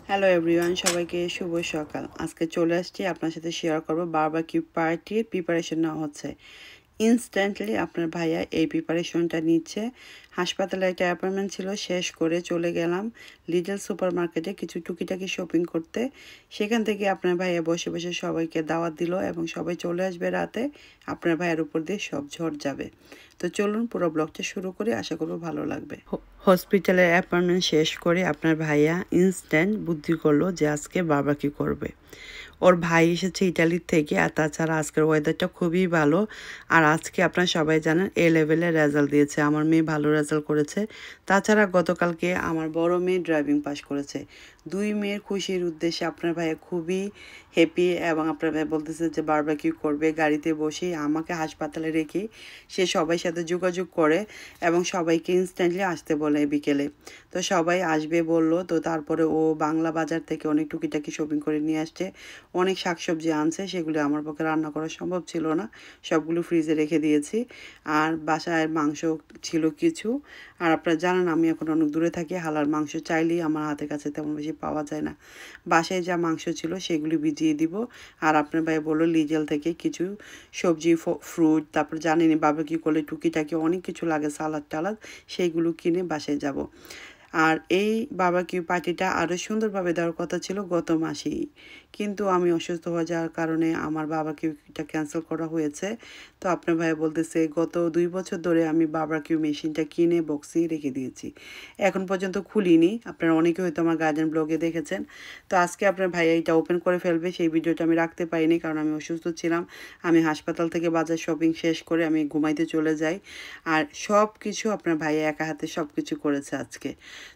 Hello everyone, সবাইকে শুভ সকাল। আজকে চলে আসছি আপনার সাথে শেয়ার করব বারবিকিউ পার্টির প্রিপারেশন নেওয়া হচ্ছে। ইনস্ট্যান্টলি আপনার ভাইয়া এই প্রিপারেশনটা নিচ্ছে। হাসপাতালে একটা অ্যাপয়েন্টমেন্ট ছিল, শেষ করে চলে গেলাম লিডল সুপার মার্কেটে কিছু টুকিটাকি শপিং করতে। সেখান থেকে আপনার ভাইয়া বসে বসে সবাইকে দাওয়াত দিল এবং সবাই চলে আসবে রাতে। আপনার ভাইয়ের উপর দিয়ে সব ঝড় যাবে। তো চলুন পুরো ব্লগটা শুরু করি, আশা করব ভালো লাগবে। হসপিটালের অ্যাপয়েন্টমেন্ট শেষ করে আপনার ভাইয়া ইনস্ট্যান্ট বুদ্ধি করলো যে আজকে বারবিকিউ করবে। ওর ভাই এসেছে ইটালির থেকে, আর তাছাড়া আজকের ওয়েদারটা খুবই ভালো। আর আজকে আপনারা সবাই জানেন এ লেভেলের রেজাল্ট দিয়েছে, আমার মেয়ে ভালো রেজাল্ট করেছে। তাছাড়া গতকালকে আমার বড় মেয়ে ড্রাইভিং পাস করেছে। দুই মেয়ের খুশির উদ্দেশ্যে আপনার ভাইয়া খুবই হ্যাপি এবং আপনার ভাই বলতেছে যে বারবিকিউ করবে। গাড়িতে বসেই আমাকে হাসপাতালে রেখে সে সবাই সাথে যোগাযোগ করে এবং সবাইকে ইনস্ট্যান্টলি আসতে বলে বিকেলে। তো সবাই আসবে বলল। তো তারপরে ও বাংলা বাজার থেকে অনেক টুকিটাকি শপিং করে নিয়ে আসছে, অনেক শাকসবজি আনছে। সেগুলো আমার পক্ষে রান্না করা সম্ভব ছিল না, সবগুলো ফ্রিজে রেখে দিয়েছি। আর বাসায় মাংস ছিল কিছু। আর আপনারা জানেন আমি এখন অনেক দূরে থাকি, হালার মাংস চাইলেই আমার হাতের কাছে তেমন বেশি পাওয়া যায় না। বাসায় যা মাংস ছিল সেগুলি ভিজিয়ে দিব। আর আপনার ভাই বললো লিজেল থেকে কিছু সবজি, ফ্রুট, তারপর জানেনি বারবিকিউ করলে টুকিটাকি অনেক কিছু লাগে, সালাদ টালাদ, সেইগুলো কিনে বাসায় যাব। আর এই বারবিকিউ পার্টিটা আরও সুন্দরভাবে দেওয়ার কথা ছিল গত মাসেই, কিন্তু আমি অসুস্থ হয়ে যাওয়ার কারণে আমার বারবিকিউটা ক্যান্সেল করা হয়েছে। তো আপনার ভাই বলতেছে গত 2 বছর ধরে আমি বারবিকিউ মেশিনটা কিনে বক্সেই রেখে দিয়েছি, এখন পর্যন্ত খুলিনি। আপনারা অনেকে হয়তো আমার গার্ডেন ব্লগে দেখেছেন। তো আজকে আপনার ভাই এইটা ওপেন করে ফেলবে। সেই ভিডিওটা আমি রাখতে পারিনি কারণ আমি অসুস্থ ছিলাম। আমি হাসপাতাল থেকে বাজার শপিং শেষ করে আমি ঘুমাইতে চলে যাই। আর সব কিছু আপনার ভাই একা হাতে সব কিছু করেছে আজকে।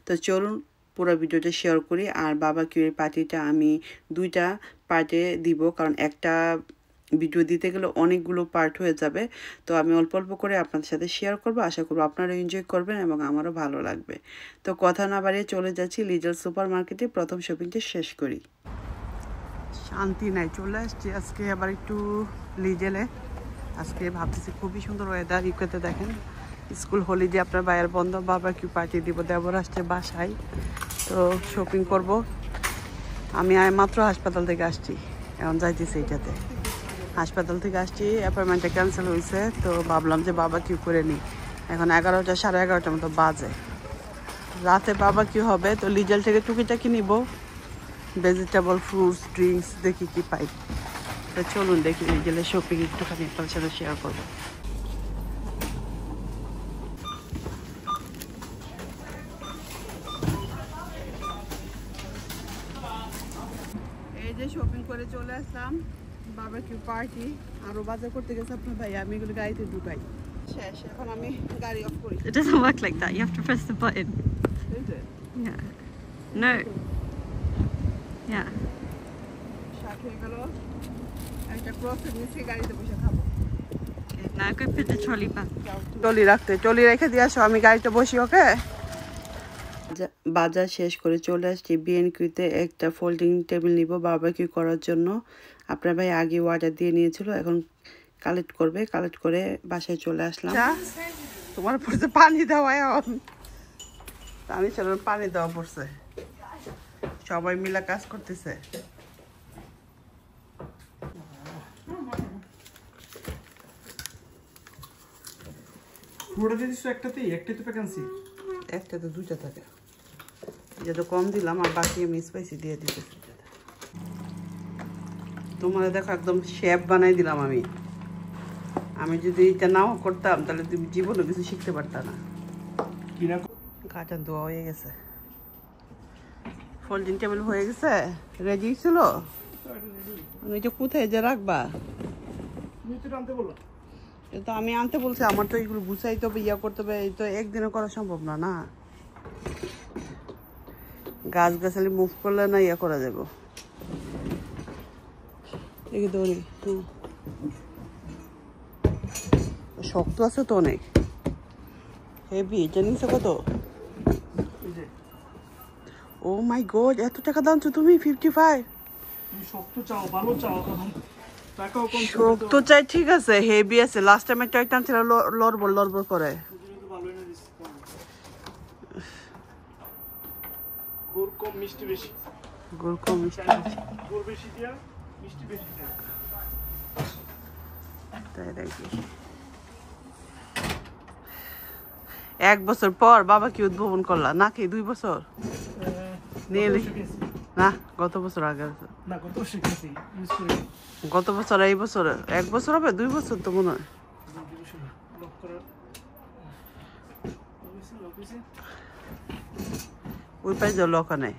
তো চলুন পুরো ভিডিওটা শেয়ার করি। আর বারবিকিউর পার্টিটা আমি 2টা পার্টে দিব, কারণ একটা ভিডিও দিতে গেলে অনেকগুলো পার্ট হয়ে যাবে। তো আমি অল্প অল্প করে আপনাদের সাথে শেয়ার করব, আশা করব আপনারা এনজয় করবেন এবং আমারও ভালো লাগবে। তো কথা না বাড়িয়ে চলে যাচ্ছি লিডল সুপার মার্কেটে, প্রথম শপিংটা শেষ করি। শান্তি নাই, চলে আসছি আজকে আবার একটু লিডলে। আজকে ভাবতেছি খুবই সুন্দর ওয়েদার। ইউকেতে দেখেন স্কুল হলিডে, আপনার বাইরের বন্ধ, বারবিকিউ পার্টি দিব, দেবর আসছে বাসায়। তো শপিং করব। আমি মাত্র হাসপাতাল থেকে আসছি, এখন যাইতেছি এইটাতে। হাসপাতাল থেকে আসছি, অ্যাপয়েন্টমেন্টটা ক্যান্সেল হয়েছে। তো ভাবলাম যে বারবিকিউ করে নিই। এখন 11টা, সাড়ে 11টার মতো বাজে, রাতে বারবিকিউ হবে। তো লিজেল থেকে টুকিটাকি নিব, ভেজিটেবল, ফ্রুটস, ড্রিঙ্কস, দেখি কি পাই। তো চলুন দেখি লিজেলের শপিং একটুখানি আপনার সাথে শেয়ার করবো। এই যে শপিং করে চলে আসলাম বারবিকিউ পার্টি। আরো বাজার করতে গেছে আপনার ভাই, আমি এগুলো গাড়িতে ঢুকাই। শেষ, এখন আমি গাড়ি অফ করি। It doesn't work like that. You have to press the button. Is it? Yeah. No. Yeah. শাক হয়ে গেল, একটা ক্রসের নিচে গাড়িতে বসে খাবো। Okay, now go put the trolley back. Trolley রেখে দিয়ে আসো, আমি গাড়িতে বসি। ওকে, বাজার শেষ করে চলে আসছি B&Qতে। একটা ফোল্ডিং টেবিল নিব বারবিকিউ করার জন্য। আপনার ভাই আগে অর্ডার দিয়ে নিয়েছিল, এখন কালেক্ট করবে। কালেক্ট করে বাসায় চলে আসলাম। তোমার পড়ছে পানি দেওয়া, আমি চলুন পানি দেওয়া পড়ছে, সবাই মিলে কাজ করতেছে। একটাতে 2টা থাকে, যেটা কম দিলাম আর বাকি আমি স্পাইসি দিয়ে দিতে। তোমার দেখো একদম শেফ বানাই দিলাম আমি। আমি যদি এটা নাও করতাম তাহলে তুমি জীবনে কিছু শিখতে পারতা না। গাটা ধোয়া হয়ে গেছে, ফোল্ডিং টেবিল হয়ে গেছে, রেডি ছিল। এটা কোথায় যে রাখবা? তো আমি আনতে বলছি, আমার তো এগুলো গুছাইতে হবে, ইয়া করতে হবে, এই তো একদিনে করা সম্ভব না। না, গাছ গাছালি মুভ করলে না ইয়া করা যাবে। দেখি দৌড়ি, শক্ত আছে তো অনেক, হেভি। এটা নিচে কত? ও মাই গড, এত টাকা দাম তো তুমি? 55। শক্ত চাও, ভালো চাও, শক্ত চাই, ঠিক আছে, হেভি আছে। লাস্ট টাইম একটা ছিল লড়বড় করে। কম মিষ্টি বেশি। গুড় কম মিষ্টি বেশি। গুড় বেশি দিয়া মিষ্টি বেশি দেয়। তাই নাকি? 1 বছর পর বাবা কি উদ্ভাবন করলা নাকি 2 বছর? নিয়ে না গত বছর আগে না গত বছর গেছি ইউজ করে। গত বছর এই বছর 1 বছর হবে 2 বছর তো মনে হয়। লক করা ওই ওই পাশে লক নেই।